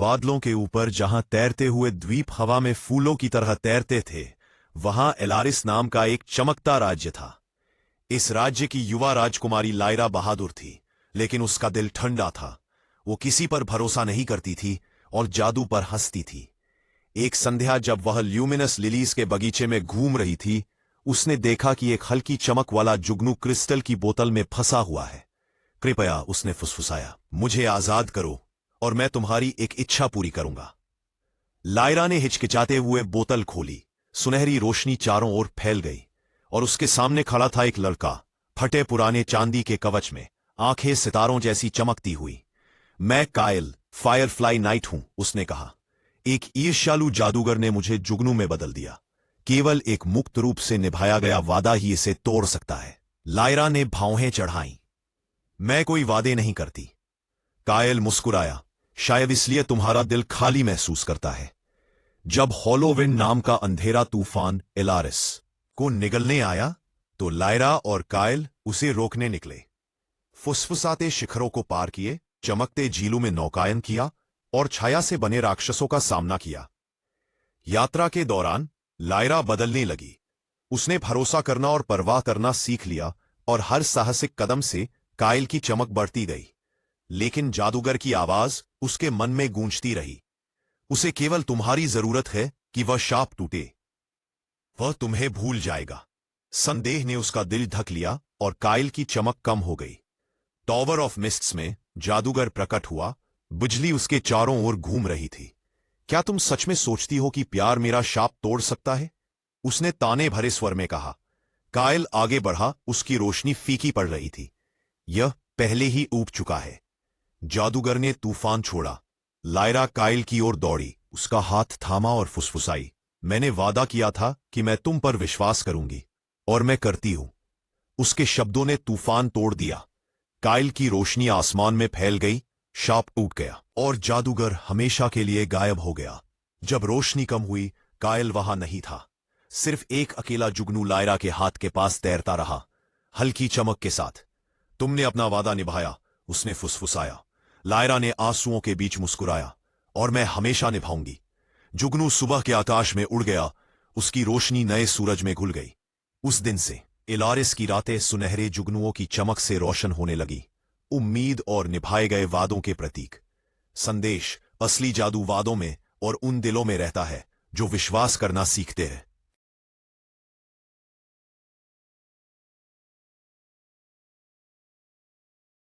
बादलों के ऊपर जहां तैरते हुए द्वीप हवा में फूलों की तरह तैरते थे, वहां एलारिस नाम का एक चमकता राज्य था। इस राज्य की युवा राजकुमारी लायरा बहादुर थी, लेकिन उसका दिल ठंडा था। वो किसी पर भरोसा नहीं करती थी और जादू पर हंसती थी। एक संध्या जब वह ल्यूमिनस लिलीज के बगीचे में घूम रही थी, उसने देखा कि एक हल्की चमक वाला जुगनू क्रिस्टल की बोतल में फंसा हुआ है। कृपया, उसने फुसफुसाया, मुझे आजाद करो और मैं तुम्हारी एक इच्छा पूरी करूंगा। लायरा ने हिचकिचाते हुए बोतल खोली। सुनहरी रोशनी चारों ओर फैल गई और उसके सामने खड़ा था एक लड़का, फटे पुराने चांदी के कवच में, आंखें सितारों जैसी चमकती हुई। मैं कायल, फायरफ्लाई नाइट हूं, उसने कहा। एक ईर्ष्यालु जादूगर ने मुझे जुगनू में बदल दिया। केवल एक मुक्त रूप से निभाया गया वादा ही इसे तोड़ सकता है। लायरा ने भौहें चढ़ाईं। मैं कोई वादे नहीं करती। कायल मुस्कुराया, शायद इसलिए तुम्हारा दिल खाली महसूस करता है। जब हॉलोविंड नाम का अंधेरा तूफान एलारिस को निगलने आया, तो लायरा और कायल उसे रोकने निकले। फुसफुसाते शिखरों को पार किए, चमकते झीलों में नौकायन किया और छाया से बने राक्षसों का सामना किया। यात्रा के दौरान लायरा बदलने लगी। उसने भरोसा करना और परवाह करना सीख लिया और हर साहसिक कदम से कायल की चमक बढ़ती गई। लेकिन जादूगर की आवाज उसके मन में गूंजती रही। उसे केवल तुम्हारी जरूरत है कि वह शाप टूटे। वह तुम्हें भूल जाएगा। संदेह ने उसका दिल ढक लिया और कायल की चमक कम हो गई। टॉवर ऑफ मिस्ट्स में जादूगर प्रकट हुआ। बिजली उसके चारों ओर घूम रही थी। क्या तुम सच में सोचती हो कि प्यार मेरा शाप तोड़ सकता है? उसने ताने भरे स्वर में कहा। कायल आगे बढ़ा, उसकी रोशनी फीकी पड़ रही थी। यह पहले ही ऊब चुका है। जादूगर ने तूफान छोड़ा। लायरा कायल की ओर दौड़ी, उसका हाथ थामा और फुसफुसाई, मैंने वादा किया था कि मैं तुम पर विश्वास करूंगी, और मैं करती हूं। उसके शब्दों ने तूफान तोड़ दिया। कायल की रोशनी आसमान में फैल गई, शाप टूट गया और जादूगर हमेशा के लिए गायब हो गया। जब रोशनी कम हुई, कायल वहां नहीं था। सिर्फ एक अकेला जुगनू लायरा के हाथ के पास तैरता रहा, हल्की चमक के साथ। तुमने अपना वादा निभाया, उसने फुसफुसाया। लायरा ने आंसुओं के बीच मुस्कुराया, और मैं हमेशा निभाऊंगी। जुगनू सुबह के आकाश में उड़ गया, उसकी रोशनी नए सूरज में घुल गई। उस दिन से एलारिस की रातें सुनहरे जुगनुओं की चमक से रोशन होने लगी, उम्मीद और निभाए गए वादों के प्रतीक। संदेश, असली जादू वादों में और उन दिलों में रहता है जो विश्वास करना सीखते हैं।